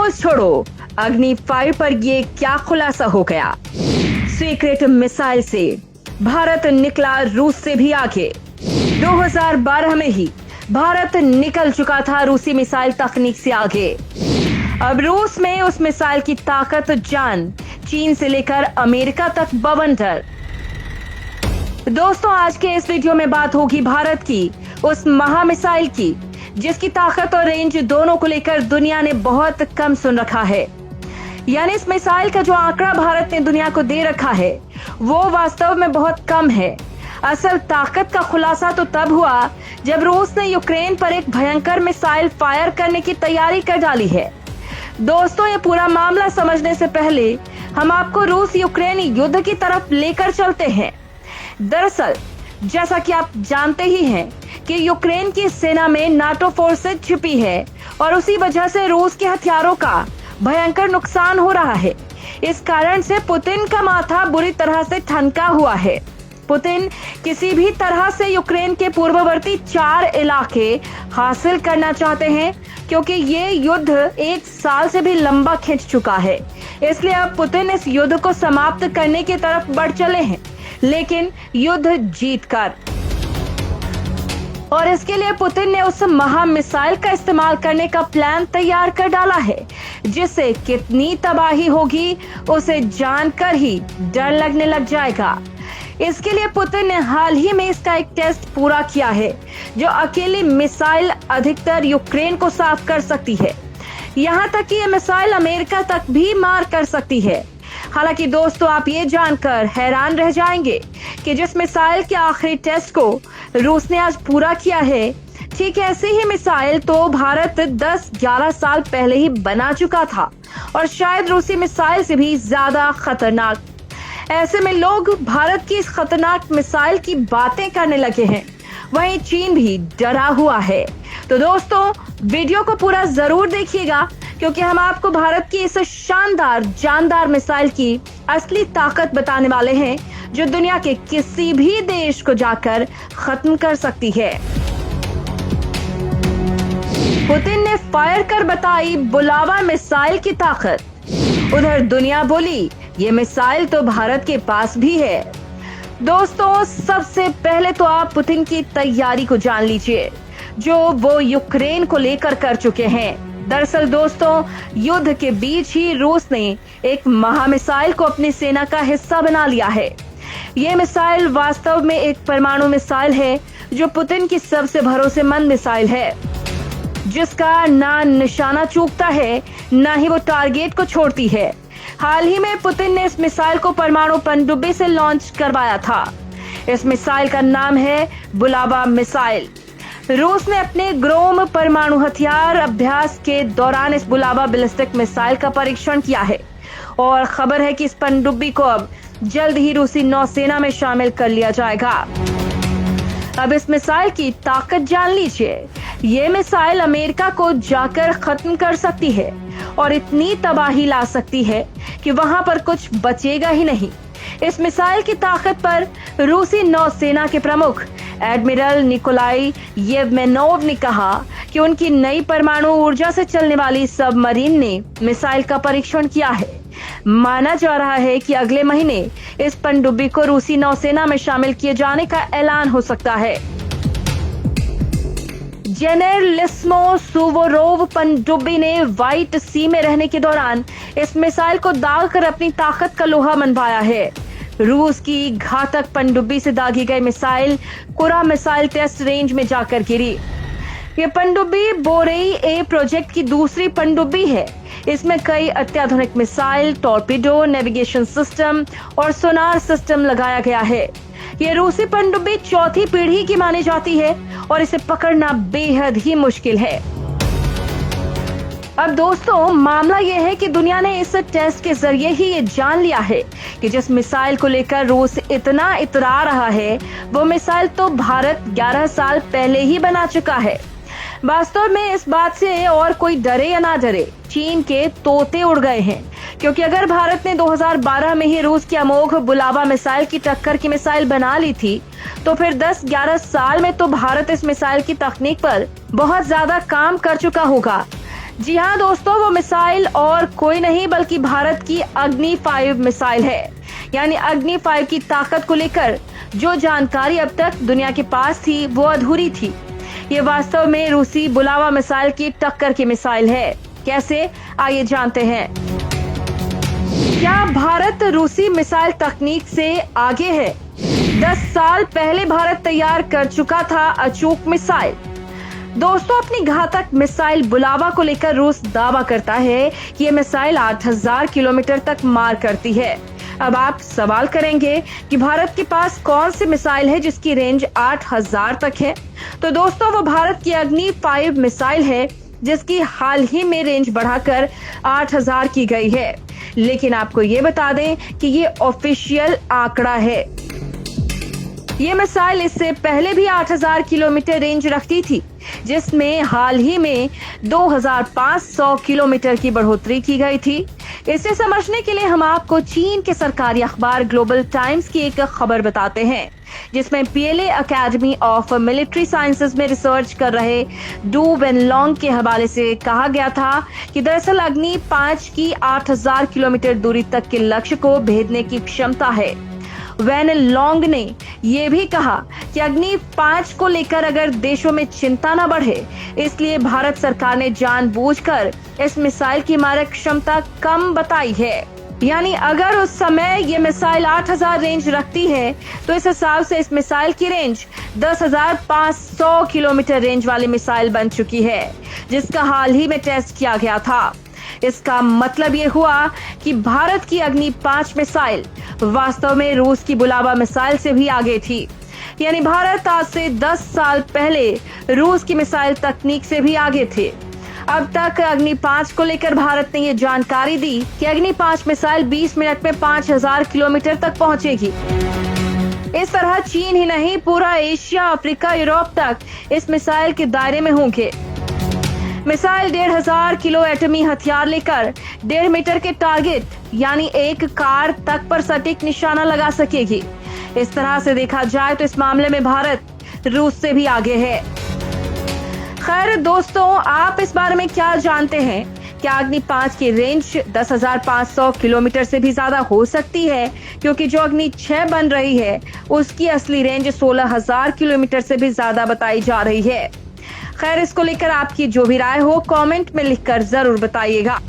ब्रह्मोस छोड़ो, अग्नि 5 पर ये क्या खुलासा हो गया। सीक्रेट मिसाइल से भारत निकला रूस से भी आगे। 2012 में ही भारत निकल चुका था रूसी मिसाइल तकनीक से आगे। अब रूस में उस मिसाइल की ताकत जान चीन से लेकर अमेरिका तक बवंडर। दोस्तों, आज के इस वीडियो में बात होगी भारत की उस महा मिसाइल की जिसकी ताकत और रेंज दोनों को लेकर दुनिया ने बहुत कम सुन रखा है। यानी इस मिसाइल का जो आंकड़ा भारत ने दुनिया को दे रखा है वो वास्तव में बहुत कम है। असल ताकत का खुलासा तो तब हुआ जब रूस ने यूक्रेन पर एक भयंकर मिसाइल फायर करने की तैयारी कर डाली है। दोस्तों, ये पूरा मामला समझने से पहले हम आपको रूस यूक्रेन युद्ध की तरफ लेकर चलते हैं। दरअसल जैसा कि आप जानते ही हैं कि यूक्रेन की सेना में नाटो फोर्सेज छिपी है और उसी वजह से रूस के हथियारों का भयंकर नुकसान हो रहा है। इस कारण से पुतिन का माथा बुरी तरह से ठनका हुआ है। पुतिन किसी भी तरह से यूक्रेन के पूर्ववर्ती 4 इलाके हासिल करना चाहते हैं क्योंकि ये युद्ध 1 साल से भी लंबा खिंच चुका है। इसलिए अब पुतिन इस युद्ध को समाप्त करने की तरफ बढ़ चले हैं, लेकिन युद्ध जीतकर। और इसके लिए पुतिन ने उस महा मिसाइल का इस्तेमाल करने का प्लान तैयार कर डाला है जिससे कितनी तबाही होगी उसे जानकर ही डर लगने लग जाएगा। इसके लिए पुतिन ने हाल ही में इसका एक टेस्ट पूरा किया है जो अकेली मिसाइल अधिकतर यूक्रेन को साफ कर सकती है। यहाँ तक कि यह मिसाइल अमेरिका तक भी मार कर सकती है। हालांकि दोस्तों, आप ये जानकर हैरान रह जाएंगे कि जिस मिसाइल के आखिरी टेस्ट को रूस ने आज पूरा किया है, ठीक ऐसी ही मिसाइल तो भारत 10-11 साल पहले ही बना चुका था और शायद रूसी मिसाइल से भी ज्यादा खतरनाक। ऐसे में लोग भारत की इस खतरनाक मिसाइल की बातें करने लगे हैं। वहीं चीन भी डरा हुआ है। तो दोस्तों, वीडियो को पूरा जरूर देखिएगा क्योंकि हम आपको भारत की इस शानदार जानदार मिसाइल की असली ताकत बताने वाले हैं जो दुनिया के किसी भी देश को जाकर खत्म कर सकती है। पुतिन ने फायर कर बताई बुलावा मिसाइल की ताकत। उधर दुनिया बोली ये मिसाइल तो भारत के पास भी है। दोस्तों, सबसे पहले तो आप पुतिन की तैयारी को जान लीजिए जो वो यूक्रेन को लेकर कर चुके हैं। दरअसल दोस्तों, युद्ध के बीच ही रूस ने एक महा मिसाइल को अपनी सेना का हिस्सा बना लिया है। ये मिसाइल वास्तव में एक परमाणु मिसाइल है जो पुतिन की सबसे भरोसेमंद मिसाइल है जिसका ना निशाना चूकता है ना ही वो टारगेट को छोड़ती है। हाल ही में पुतिन ने इस मिसाइल को परमाणु पनडुब्बी से लॉन्च करवाया था। इस मिसाइल का नाम है बुलावा मिसाइल। रूस ने अपने ग्रोम परमाणु हथियार अभ्यास के दौरान इस बुलावा बैलिस्टिक मिसाइल का परीक्षण किया है और खबर है कि इस पनडुब्बी को अब जल्द ही रूसी नौसेना में शामिल कर लिया जाएगा। अब इस मिसाइल की ताकत जान लीजिए। ये मिसाइल अमेरिका को जाकर खत्म कर सकती है और इतनी तबाही ला सकती है कि वहां पर कुछ बचेगा ही नहीं। इस मिसाइल की ताकत पर रूसी नौसेना के प्रमुख एडमिरल निकोलाई येवमेनोव ने कहा कि उनकी नई परमाणु ऊर्जा से चलने वाली सबमरीन ने मिसाइल का परीक्षण किया है। माना जा रहा है कि अगले महीने इस पनडुब्बी को रूसी नौसेना में शामिल किए जाने का ऐलान हो सकता है। जेनेरलिस्मो सुवोरोव पनडुब्बी ने व्हाइट सी में रहने के दौरान इस मिसाइल को दागकर अपनी ताकत का लोहा मनवाया है। रूस की घातक पनडुब्बी से दागी गई मिसाइल कुरा मिसाइल टेस्ट रेंज में जाकर गिरी। ये पनडुब्बी बोरेई ए प्रोजेक्ट की दूसरी पनडुब्बी है। इसमें कई अत्याधुनिक मिसाइल, टॉर्पीडो, नेविगेशन सिस्टम और सोनार सिस्टम लगाया गया है। ये रूसी पनडुब्बी 4थी पीढ़ी की मानी जाती है और इसे पकड़ना बेहद ही मुश्किल है। अब दोस्तों, मामला यह है कि दुनिया ने इस टेस्ट के जरिए ही ये जान लिया है कि जिस मिसाइल को लेकर रूस इतना इतरा रहा है वो मिसाइल तो भारत 11 साल पहले ही बना चुका है। वास्तव में इस बात से और कोई डरे या ना डरे, चीन के तोते उड़ गए हैं क्योंकि अगर भारत ने 2012 में ही रूस की अमोघ बुलावा मिसाइल की टक्कर की मिसाइल बना ली थी तो फिर 10-11 साल में तो भारत इस मिसाइल की तकनीक पर बहुत ज्यादा काम कर चुका होगा। जी हाँ दोस्तों, वो मिसाइल और कोई नहीं बल्कि भारत की अग्नि 5 मिसाइल है। यानी अग्नि 5 की ताकत को लेकर जो जानकारी अब तक दुनिया के पास थी वो अधूरी थी। ये वास्तव में रूसी बुलावा मिसाइल की टक्कर की मिसाइल है। कैसे, आइए जानते हैं। क्या भारत रूसी मिसाइल तकनीक से आगे है? 10 साल पहले भारत तैयार कर चुका था अचूक मिसाइल। दोस्तों, अपनी घातक मिसाइल बुलावा को लेकर रूस दावा करता है कि ये मिसाइल 8000 किलोमीटर तक मार करती है। अब आप सवाल करेंगे कि भारत के पास कौन सी मिसाइल है जिसकी रेंज 8000 तक है? तो दोस्तों, वो भारत की अग्नि 5 मिसाइल है जिसकी हाल ही में रेंज बढ़ाकर 8000 की गई है। लेकिन आपको ये बता दें कि ये ऑफिशियल आंकड़ा है। ये मिसाइल इससे पहले भी 8000 किलोमीटर रेंज रखती थी, जिसमें हाल ही में 2500 किलोमीटर की बढ़ोतरी की गई थी। इसे समझने के लिए हम आपको चीन के सरकारी अखबार ग्लोबल टाइम्स की एक खबर बताते हैं, जिसमें PLA academy of military sciences में रिसर्च कर रहे डू वेनलोंग के हवाले से कहा गया था कि दरअसल अग्नि 5 की 8000 किलोमीटर दूरी तक के लक्ष्य को भेदने की क्षमता है। वैन लॉन्ग ने यह भी कहा कि अग्नि 5 को लेकर अगर देशों में चिंता न बढ़े, इसलिए भारत सरकार ने जानबूझकर इस मिसाइल की मारक क्षमता कम बताई है। यानी अगर उस समय ये मिसाइल 8000 रेंज रखती है तो इस हिसाब से इस मिसाइल की रेंज 10500 किलोमीटर रेंज वाली मिसाइल बन चुकी है, जिसका हाल ही में टेस्ट किया गया था। इसका मतलब ये हुआ कि भारत की अग्नि 5 मिसाइल वास्तव में रूस की बुलावा मिसाइल से भी आगे थी। यानी भारत आज से 10 साल पहले रूस की मिसाइल तकनीक से भी आगे थे। अब तक अग्नि 5 को लेकर भारत ने ये जानकारी दी कि अग्नि 5 मिसाइल 20 मिनट में 5000 किलोमीटर तक पहुंचेगी। इस तरह चीन ही नहीं, पूरा एशिया, अफ्रीका, यूरोप तक इस मिसाइल के दायरे में होंगे। मिसाइल 1500 किलो एटमी हथियार लेकर 1.5 मीटर के टारगेट यानी एक कार तक पर सटीक निशाना लगा सकेगी। इस तरह से देखा जाए तो इस मामले में भारत रूस से भी आगे है। खैर दोस्तों, आप इस बारे में क्या जानते हैं? क्या अग्नि 5 की रेंज 10500 किलोमीटर से भी ज्यादा हो सकती है? क्योंकि जो अग्नि 6 बन रही है उसकी असली रेंज 16000 किलोमीटर से भी ज्यादा बताई जा रही है। खैर, इसको लेकर आपकी जो भी राय हो कमेंट में लिखकर जरूर बताइएगा।